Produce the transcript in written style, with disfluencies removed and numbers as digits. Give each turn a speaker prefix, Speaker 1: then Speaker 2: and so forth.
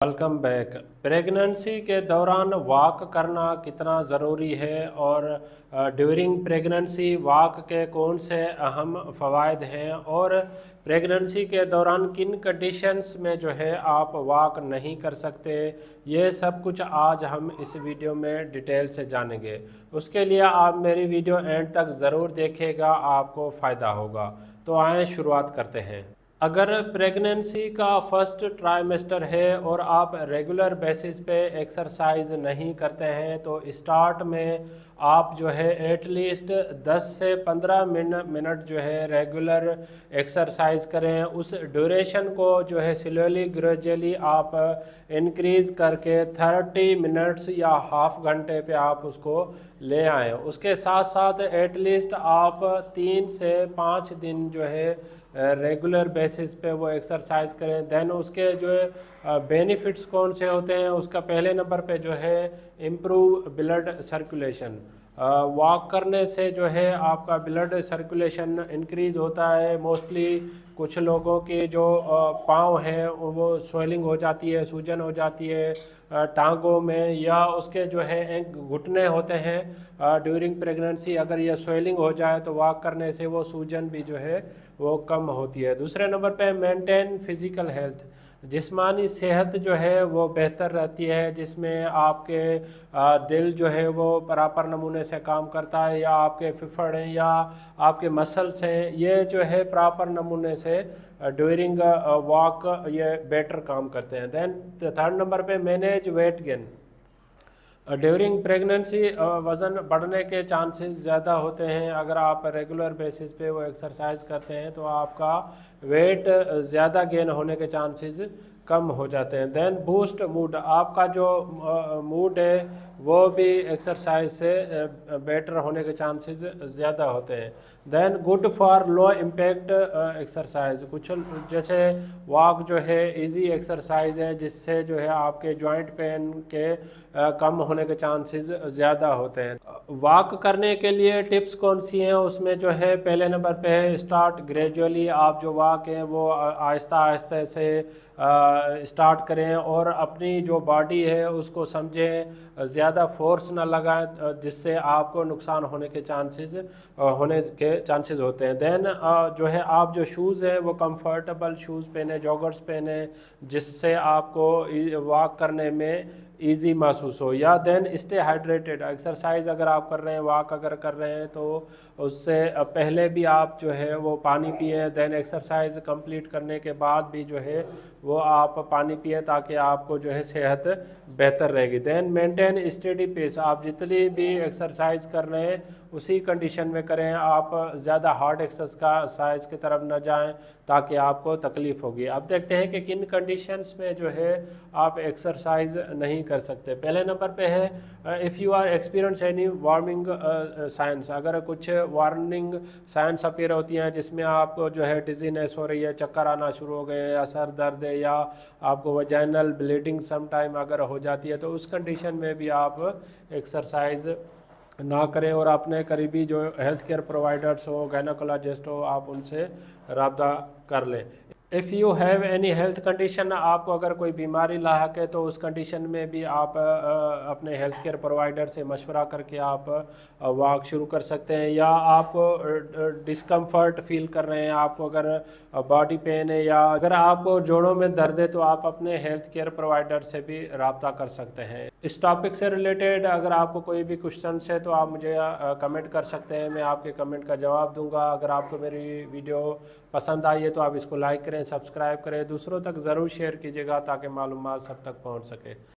Speaker 1: Welcome back. Pregnancy के दौरान walk करना कितना ज़रूरी है और ड्यूरिंग प्रेगनेंसी वॉक के कौन से अहम फ़वाइद हैं और प्रेगनेंसी के दौरान किन कंडीशंस में जो है आप वॉक नहीं कर सकते, ये सब कुछ आज हम इस वीडियो में डिटेल से जानेंगे। उसके लिए आप मेरी वीडियो एंड तक ज़रूर देखिएगा, आपको फ़ायदा होगा। तो आएँ शुरुआत करते हैं। अगर प्रेगनेंसी का फर्स्ट ट्राइमेस्टर है और आप रेगुलर बेसिस पे एक्सरसाइज नहीं करते हैं तो स्टार्ट में आप जो है एटलीस्ट 10 से 15 मिनट जो है रेगुलर एक्सरसाइज करें। उस ड्यूरेशन को जो है स्लोली ग्रेजुअली आप इंक्रीज़ करके 30 मिनट्स या हाफ घंटे पे आप उसको ले आएँ। उसके साथ साथ एटलीस्ट आप 3 से 5 दिन जो है रेगुलर बेसिस पे वो एक्सरसाइज करें। देन उसके जो है बेनिफिट्स कौन से होते हैं, उसका पहले नंबर पे जो है इम्प्रूव ब्लड सर्कुलेशन। वॉक करने से जो है आपका ब्लड सर्कुलेशन इंक्रीज़ होता है। मोस्टली कुछ लोगों के जो पाँव हैं वो स्वेलिंग हो जाती है, सूजन हो जाती है टांगों में, या उसके जो है घुटने होते हैं ड्यूरिंग प्रेगनेंसी। अगर ये स्वेलिंग हो जाए तो वॉक करने से वो सूजन भी जो है वो कम होती है। दूसरे नंबर पे मेंटेन फिज़िकल हेल्थ, जिस्मानी सेहत जो है वो बेहतर रहती है, जिसमें आपके दिल जो है वो प्रॉपर नमूने से काम करता है, या आपके फेफड़े या आपके मसल्स हैं ये जो है प्रॉपर नमूने से ड्यूरिंग वॉक ये बेटर काम करते हैं। देन थर्ड नंबर पे manage weight gain. During pregnancy वज़न बढ़ने के चांसेस ज़्यादा होते हैं। अगर आप रेगुलर बेसिस पे वो एक्सरसाइज करते हैं तो आपका वेट ज़्यादा गेन होने के चांसेस कम हो जाते हैं। देन बूस्ट मूड, आपका जो मूड है वो भी एक्सरसाइज से बेटर होने के चांसेस ज़्यादा होते हैं। Then good for low impact exercise, कुछ जैसे वॉक जो है इजी एक्सरसाइज है जिससे जो है आपके जॉइंट पेन के कम होने के चांसेस ज़्यादा होते हैं। वॉक करने के लिए टिप्स कौन सी हैं, उसमें जो है पहले नंबर पे है स्टार्ट ग्रेजुअली। आप जो वॉक है वो आहिस्ता आहिस्ता से स्टार्ट करें और अपनी जो बॉडी है उसको समझें, ज़्यादा फोर्स ना लगाएं जिससे आपको नुकसान होने के चांसेस होते हैं। देन जो है आप जो शूज़ हैं वो कंफर्टेबल शूज़ पहने, जॉगर्स पहने, जिससे आपको वॉक करने में ईजी महसूस हो। या देन स्टे हाइड्रेटेड, एक्सरसाइज अगर आप कर रहे हैं, वॉक अगर कर रहे हैं तो उससे पहले भी आप जो है वो पानी पिए। देन एक्सरसाइज कंप्लीट करने के बाद भी जो है वो आप पानी पिए ताकि आपको जो है सेहत बेहतर रहेगी। देन मेंटेन स्टेडी पेस, आप जितनी भी एक्सरसाइज कर रहे हैं उसी कंडीशन में करें, आप ज़्यादा हार्ड एक्सरसाइज की तरफ न जाएं ताकि आपको तकलीफ़ होगी। अब देखते हैं कि किन कंडीशंस में जो है आप एक्सरसाइज नहीं कर सकते। पहले नंबर पे है if you are experience any warning signs, अगर कुछ वार्निंग साइंस अपीयर होती हैं जिसमें आपको जो है डिजीनेस हो रही है, चक्कर आना शुरू हो गए, या सर दर्द है, या आपको वजाइनल ब्लीडिंग सम टाइम अगर हो जाती है, तो उस कंडीशन में भी आप एक्सरसाइज ना करें और अपने करीबी जो हेल्थ केयर प्रोवाइडर्स हो, गायनोकोलॉजिस्ट हो, आप उनसे रब्ता कर लें। If you have any health condition, आपको अगर कोई बीमारी लायक है तो उस कंडीशन में भी आप अपने हेल्थ केयर प्रोवाइडर से मशवरा करके आप वॉक शुरू कर सकते हैं। या आपको डिस्कम्फर्ट फील कर रहे हैं, आपको अगर बॉडी पेन है, या अगर आपको जोड़ों में दर्द है, तो आप अपने हेल्थ केयर प्रोवाइडर से भी रब्ता कर सकते हैं। इस टॉपिक से रिलेटेड अगर आपको कोई भी क्वेश्चन है तो आप मुझे कमेंट कर सकते हैं, मैं आपके कमेंट का जवाब दूंगा। अगर आपको मेरी वीडियो पसंद आई है तो आप इसको लाइक करें, सब्सक्राइब करें, दूसरों तक ज़रूर शेयर कीजिएगा ताकि मालूमात सब तक पहुंच सके।